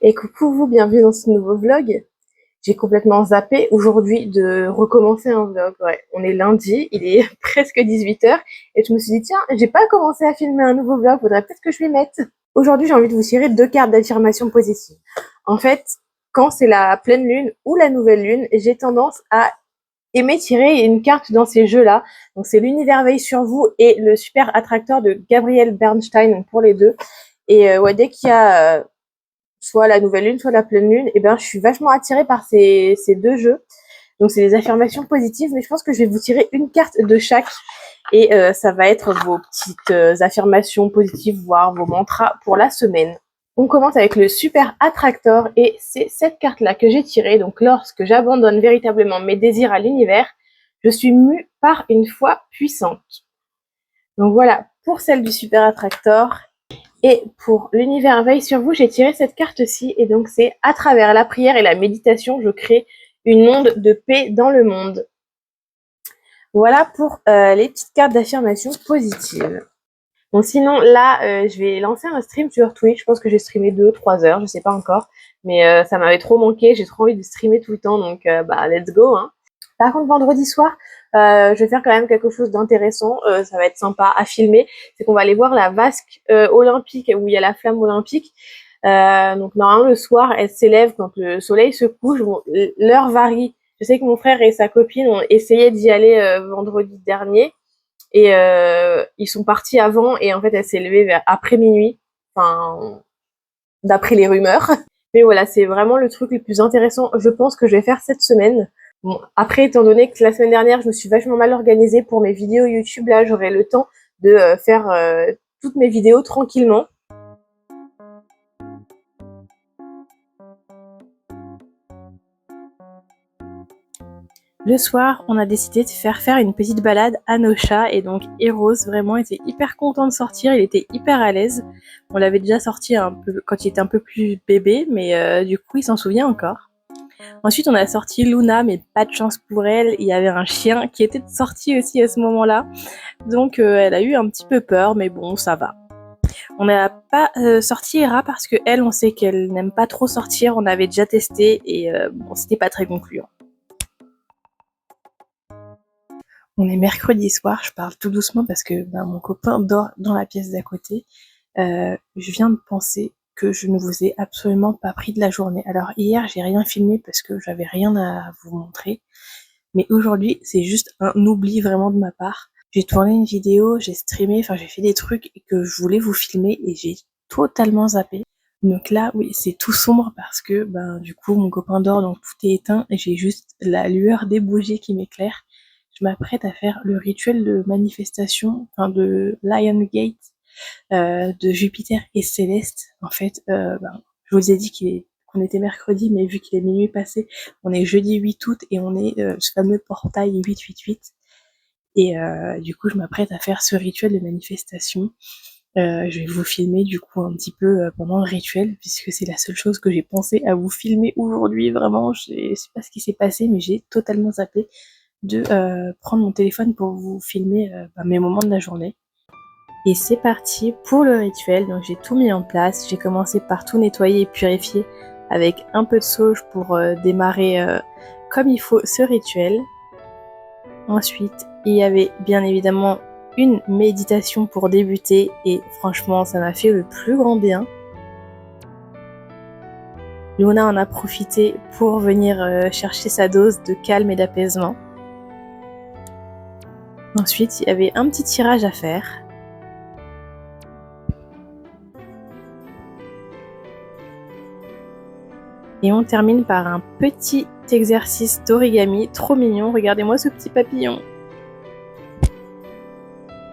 Et coucou vous, bienvenue dans ce nouveau vlog. J'ai complètement zappé aujourd'hui de recommencer un vlog. Ouais, on est lundi, il est presque 18h et je me suis dit tiens, j'ai pas commencé à filmer un nouveau vlog, faudrait peut-être que je m'y mette. Aujourd'hui, j'ai envie de vous tirer 2 cartes d'affirmation positive. En fait, quand c'est la pleine lune ou la nouvelle lune, j'ai tendance à aimer tirer une carte dans ces jeux-là. Donc c'est l'univers veille sur vous et le super attracteur de Gabriel Bernstein pour les deux. Et ouais, dès qu'il y a soit la nouvelle lune, soit la pleine lune, et ben je suis vachement attirée par ces deux jeux. Donc c'est des affirmations positives, mais je pense que je vais vous tirer une carte de chaque et ça va être vos petites affirmations positives, voire vos mantras pour la semaine. On commence avec le super attractor et c'est cette carte-là que j'ai tirée. Donc lorsque j'abandonne véritablement mes désirs à l'univers, je suis mue par une foi puissante. Donc voilà pour celle du super attractor. Et pour l'univers veille sur vous, j'ai tiré cette carte-ci. Et donc, c'est à travers la prière et la méditation, je crée une onde de paix dans le monde. Voilà pour les petites cartes d'affirmation positives. Bon, sinon, là, je vais lancer un stream sur Twitch. Je pense que j'ai streamé 2-3 heures, je sais pas encore. Mais ça m'avait trop manqué. J'ai trop envie de streamer tout le temps. Donc, let's go, hein. Par contre, vendredi soir, je vais faire quand même quelque chose d'intéressant. Ça va être sympa à filmer. C'est qu'on va aller voir la vasque olympique où il y a la flamme olympique. Donc normalement le soir, elle s'élève quand le soleil se couche. Bon, l'heure varie. Je sais que mon frère et sa copine ont essayé d'y aller vendredi dernier et ils sont partis avant et en fait elle s'est levée vers après minuit. Enfin, d'après les rumeurs. Mais voilà, c'est vraiment le truc le plus intéressant, je pense, que je vais faire cette semaine. Bon, après, étant donné que la semaine dernière, je me suis vachement mal organisée pour mes vidéos YouTube, là, j'aurai le temps de faire toutes mes vidéos tranquillement. Le soir, on a décidé de faire une petite balade à nos chats et donc Eros vraiment était hyper content de sortir, il était hyper à l'aise. On l'avait déjà sorti un peu quand il était un peu plus bébé, mais du coup il s'en souvient encore. Ensuite, on a sorti Luna, mais pas de chance pour elle. Il y avait un chien qui était sorti aussi à ce moment-là. Donc, elle a eu un petit peu peur, mais bon, ça va. On n'a pas sorti Hera parce que elle, on sait qu'elle n'aime pas trop sortir. On avait déjà testé et bon, c'était pas très concluant. On est mercredi soir, je parle tout doucement parce que mon copain dort dans la pièce d'à côté. Je viens de penser que je ne vous ai absolument pas pris de la journée. Alors hier, j'ai rien filmé parce que j'avais rien à vous montrer. Mais aujourd'hui, c'est juste un oubli vraiment de ma part. J'ai tourné une vidéo, j'ai streamé, enfin j'ai fait des trucs que je voulais vous filmer et j'ai totalement zappé. Donc là, oui, c'est tout sombre parce que du coup mon copain dort, donc tout est éteint et j'ai juste la lueur des bougies qui m'éclaire. Je m'apprête à faire le rituel de manifestation, enfin de Lion Gate, de Jupiter et Céleste. En fait, je vous ai dit qu'on était mercredi, mais vu qu'il est minuit passé, on est jeudi 8 août et on est ce fameux portail 888. Et du coup, je m'apprête à faire ce rituel de manifestation. Je vais vous filmer du coup un petit peu pendant le rituel, puisque c'est la seule chose que j'ai pensé à vous filmer aujourd'hui. Vraiment, je sais pas ce qui s'est passé, mais j'ai totalement zappé de prendre mon téléphone pour vous filmer mes moments de la journée. Et c'est parti pour le rituel. Donc j'ai tout mis en place. J'ai commencé par tout nettoyer et purifier avec un peu de sauge pour démarrer comme il faut ce rituel. Ensuite, il y avait bien évidemment une méditation pour débuter et franchement, ça m'a fait le plus grand bien. Luna en a profité pour venir chercher sa dose de calme et d'apaisement. Ensuite, il y avait un petit tirage à faire. Et on termine par un petit exercice d'origami trop mignon. Regardez-moi ce petit papillon.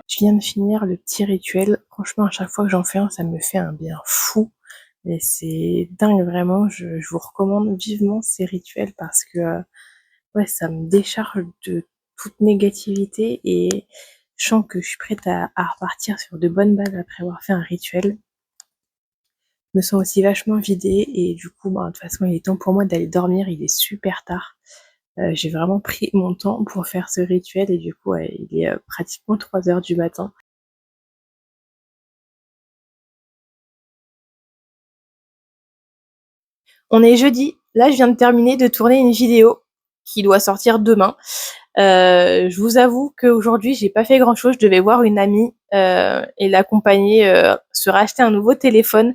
Je viens de finir le petit rituel. Franchement, à chaque fois que j'en fais un, ça me fait un bien fou. Et c'est dingue, vraiment. Je vous recommande vivement ces rituels parce que ouais, ça me décharge de toute négativité et je sens que je suis prête à repartir sur de bonnes bases après avoir fait un rituel. Je me sens aussi vachement vidée et du coup, de toute façon, il est temps pour moi d'aller dormir. Il est super tard. J'ai vraiment pris mon temps pour faire ce rituel et du coup, ouais, il est pratiquement 3 heures du matin. On est jeudi. Là, je viens de terminer de tourner une vidéo qui doit sortir demain. Je vous avoue qu'aujourd'hui, j'ai pas fait grand-chose. Je devais voir une amie et l'accompagner se racheter un nouveau téléphone.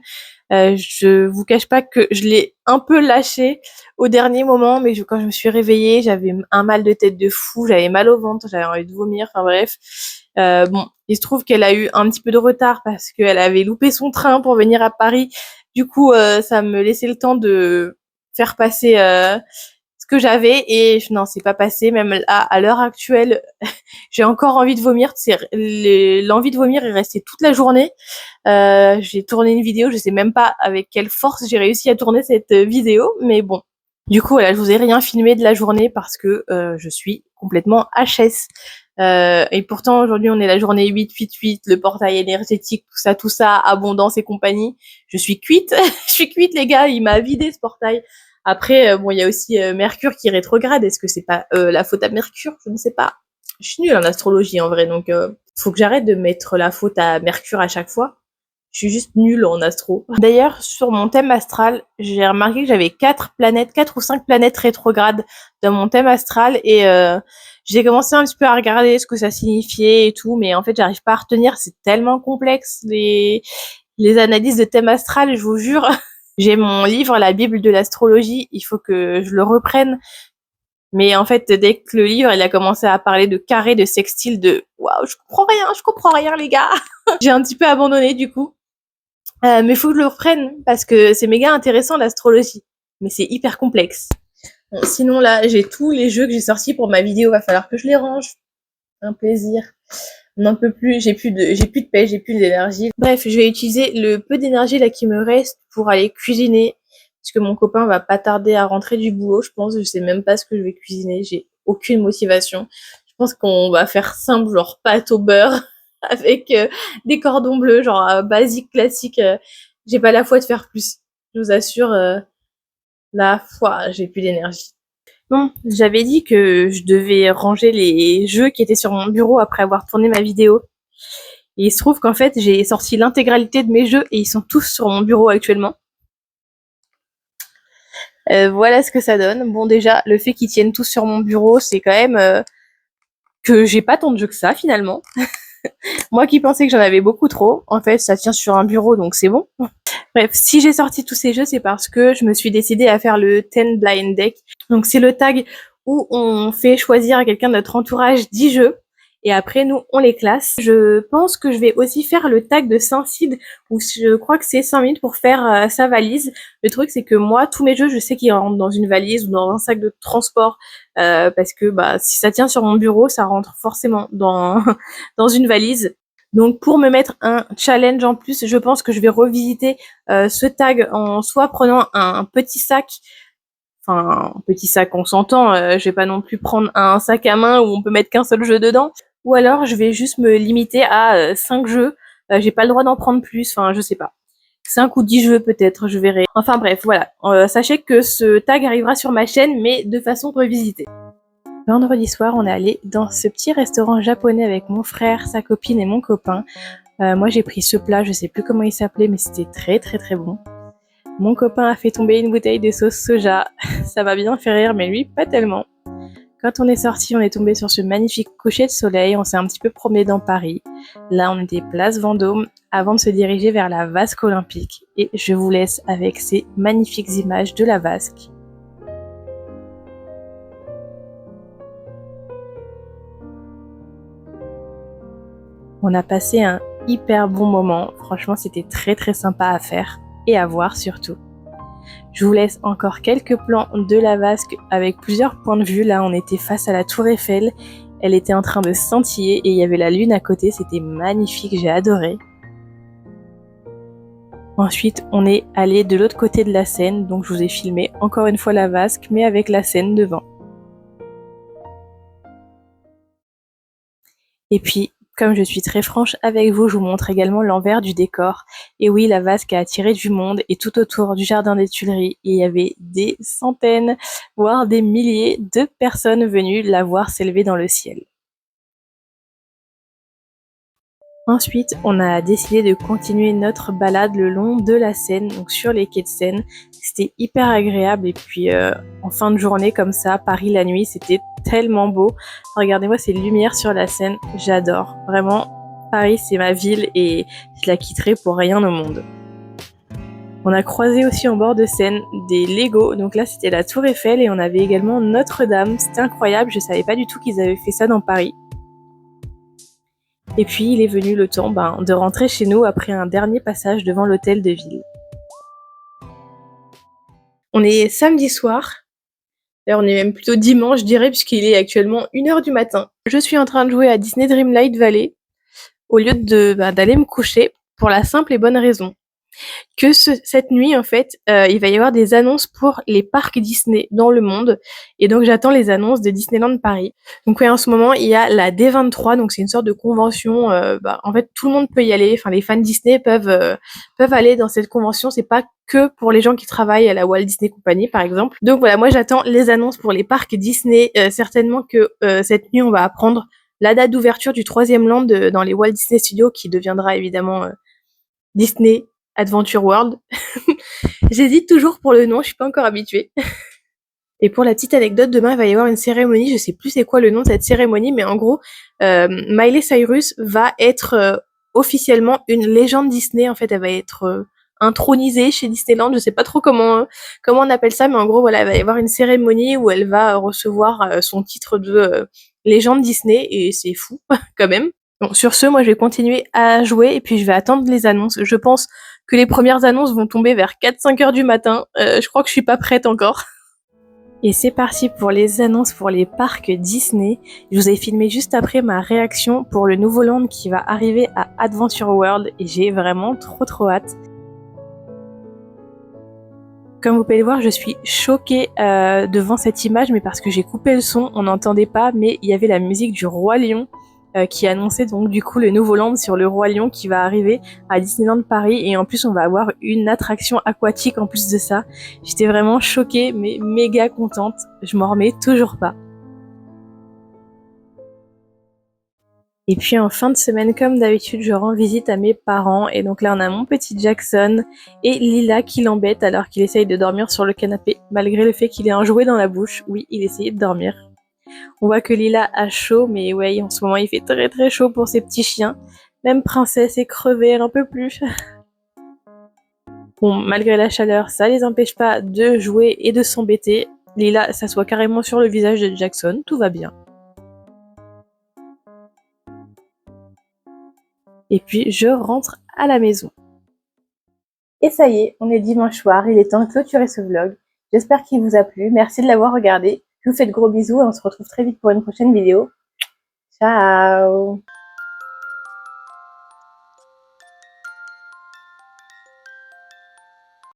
Je vous cache pas que je l'ai un peu lâché au dernier moment, mais quand je me suis réveillée, j'avais un mal de tête de fou, j'avais mal au ventre, j'avais envie de vomir, enfin bref. Bon, il se trouve qu'elle a eu un petit peu de retard parce qu'elle avait loupé son train pour venir à Paris. Du coup, ça me laissait le temps de faire passer ce que j'avais et non, c'est pas passé. Même à l'heure actuelle, j'ai encore envie de vomir. L'envie de vomir est restée toute la journée. J'ai tourné une vidéo, je sais même pas avec quelle force j'ai réussi à tourner cette vidéo, mais bon. Du coup, voilà, je vous ai rien filmé de la journée parce que je suis complètement HS. Et pourtant, aujourd'hui, on est la journée 8-8-8, le portail énergétique, tout ça, abondance et compagnie. Je suis cuite, je suis cuite, les gars, il m'a vidé ce portail. Après, bon, il y a aussi Mercure qui rétrograde. Est-ce que c'est pas la faute à Mercure? Je ne sais pas. Je suis nulle en astrologie, en vrai, donc faut que j'arrête de mettre la faute à Mercure à chaque fois. Je suis juste nulle en astro. D'ailleurs, sur mon thème astral, j'ai remarqué que j'avais 4 ou 5 planètes rétrogrades dans mon thème astral et j'ai commencé un petit peu à regarder ce que ça signifiait et tout, mais en fait, j'arrive pas à retenir. C'est tellement complexe les analyses de thème astral, je vous jure. J'ai mon livre, la Bible de l'astrologie. Il faut que je le reprenne. Mais en fait, dès que le livre, il a commencé à parler de carré, de sextile, de waouh, je comprends rien, les gars. J'ai un petit peu abandonné du coup. Mais faut que je le reprenne parce que c'est méga intéressant l'astrologie. Mais c'est hyper complexe. Bon, sinon là, j'ai tous les jeux que j'ai sortis pour ma vidéo. Va falloir que je les range. Un plaisir. On n'en peut plus. J'ai plus de pêche, j'ai plus d'énergie. Bref, je vais utiliser le peu d'énergie là qui me reste pour aller cuisiner. Parce que mon copain va pas tarder à rentrer du boulot, je pense. Je sais même pas ce que je vais cuisiner. J'ai aucune motivation. Je pense qu'on va faire simple, genre pâte au beurre avec des cordons bleus, genre basique, classique. J'ai pas la foi de faire plus. Je vous assure, la foi, j'ai plus d'énergie. Bon, j'avais dit que je devais ranger les jeux qui étaient sur mon bureau après avoir tourné ma vidéo. Et il se trouve qu'en fait, j'ai sorti l'intégralité de mes jeux et ils sont tous sur mon bureau actuellement. Voilà ce que ça donne. Bon, déjà, le fait qu'ils tiennent tous sur mon bureau, c'est quand même que j'ai pas tant de jeux que ça finalement. Moi qui pensais que j'en avais beaucoup trop, en fait, ça tient sur un bureau, donc c'est bon. Bref, si j'ai sorti tous ces jeux, c'est parce que je me suis décidée à faire le 10 Blind Deck. Donc c'est le tag où on fait choisir à quelqu'un de notre entourage 10 jeux. Et après, nous, on les classe. Je pense que je vais aussi faire le tag de Saint-Cid, où je crois que c'est 5 minutes pour faire sa valise. Le truc, c'est que moi, tous mes jeux, je sais qu'ils rentrent dans une valise ou dans un sac de transport, parce que bah, si ça tient sur mon bureau, ça rentre forcément dans, dans une valise. Donc pour me mettre un challenge en plus, je pense que je vais revisiter ce tag en soit prenant un petit sac, enfin un petit sac on s'entend, je vais pas non plus prendre un sac à main où on peut mettre qu'un seul jeu dedans, ou alors je vais juste me limiter à 5 jeux, j'ai pas le droit d'en prendre plus, enfin je sais pas. 5 ou 10 jeux peut-être, je verrai. Enfin bref, voilà. Sachez que ce tag arrivera sur ma chaîne, mais de façon revisitée. Vendredi soir, on est allé dans ce petit restaurant japonais avec mon frère, sa copine et mon copain. Moi, j'ai pris ce plat, je sais plus comment il s'appelait, mais c'était très très très bon. Mon copain a fait tomber une bouteille de sauce soja. Ça m'a bien fait rire, mais lui, pas tellement. Quand on est sorti, on est tombé sur ce magnifique coucher de soleil. On s'est un petit peu promené dans Paris. Là, on était place Vendôme avant de se diriger vers la Vasque olympique. Et je vous laisse avec ces magnifiques images de la Vasque. On a passé un hyper bon moment. Franchement, c'était très très sympa à faire et à voir surtout. Je vous laisse encore quelques plans de la Vasque avec plusieurs points de vue. Là, on était face à la Tour Eiffel. Elle était en train de scintiller et il y avait la lune à côté. C'était magnifique, j'ai adoré. Ensuite, on est allé de l'autre côté de la Seine. Donc, je vous ai filmé encore une fois la Vasque, mais avec la Seine devant. Et puis, comme je suis très franche avec vous, je vous montre également l'envers du décor. Et oui, la Vasque a attiré du monde et tout autour du jardin des Tuileries, il y avait des centaines, voire des milliers de personnes venues la voir s'élever dans le ciel. Ensuite, on a décidé de continuer notre balade le long de la Seine, donc sur les quais de Seine. C'était hyper agréable et puis en fin de journée comme ça, Paris la nuit, c'était tellement beau. Regardez-moi ces lumières sur la Seine, j'adore. Vraiment, Paris c'est ma ville et je la quitterai pour rien au monde. On a croisé aussi en bord de Seine des Lego, donc là c'était la Tour Eiffel et on avait également Notre-Dame. C'était incroyable, je savais pas du tout qu'ils avaient fait ça dans Paris. Et puis il est venu le temps de rentrer chez nous après un dernier passage devant l'hôtel de ville. On est samedi soir, d'ailleurs on est même plutôt dimanche je dirais puisqu'il est actuellement 1h du matin. Je suis en train de jouer à Disney Dreamlight Valley au lieu d'aller me coucher pour la simple et bonne raison que cette nuit en fait il va y avoir des annonces pour les parcs Disney dans le monde et donc j'attends les annonces de Disneyland Paris. Donc en ce moment il y a la D23, donc c'est une sorte de convention, en fait tout le monde peut y aller, enfin les fans Disney peuvent aller dans cette convention, c'est pas que pour les gens qui travaillent à la Walt Disney Company par exemple. Donc voilà, moi j'attends les annonces pour les parcs Disney, certainement que cette nuit on va apprendre la date d'ouverture du 3e land dans les Walt Disney Studios qui deviendra évidemment Disney Adventure World. J'hésite toujours pour le nom, je suis pas encore habituée. Et pour la petite anecdote, demain il va y avoir une cérémonie, je sais plus c'est quoi le nom de cette cérémonie, mais en gros, Miley Cyrus va être officiellement une légende Disney. En fait, elle va être intronisée chez Disneyland. Je sais pas trop comment on appelle ça, mais en gros, voilà, il va y avoir une cérémonie où elle va recevoir son titre de légende Disney, et c'est fou quand même. Bon, sur ce, moi je vais continuer à jouer et puis je vais attendre les annonces. Je pense que les premières annonces vont tomber vers 4-5 heures du matin. Je crois que je suis pas prête encore. Et c'est parti pour les annonces pour les parcs Disney. Je vous ai filmé juste après ma réaction pour le nouveau land qui va arriver à Adventure World et j'ai vraiment trop hâte. Comme vous pouvez le voir, je suis choquée devant cette image, mais parce que j'ai coupé le son, on n'entendait pas, mais il y avait la musique du Roi Lion qui annonçait donc du coup le nouveau land sur le Roi Lion qui va arriver à Disneyland Paris, et en plus on va avoir une attraction aquatique en plus de ça. J'étais vraiment choquée mais méga contente, je m'en remets toujours pas. Et puis en fin de semaine, comme d'habitude, je rends visite à mes parents. Et donc là, on a mon petit Jackson et Lila qui l'embête alors qu'il essaye de dormir sur le canapé, malgré le fait qu'il ait un jouet dans la bouche. Oui, il essayait de dormir. On voit que Lila a chaud, mais ouais, en ce moment, il fait très chaud pour ses petits chiens. Même Princesse est crevée, elle en peut plus. Bon, malgré la chaleur, ça les empêche pas de jouer et de s'embêter. Lila s'assoit carrément sur le visage de Jackson, tout va bien. Et puis je rentre à la maison. Et ça y est, on est dimanche soir, il est temps de clôturer ce vlog. J'espère qu'il vous a plu, merci de l'avoir regardé. Je vous fais de gros bisous et on se retrouve très vite pour une prochaine vidéo. Ciao!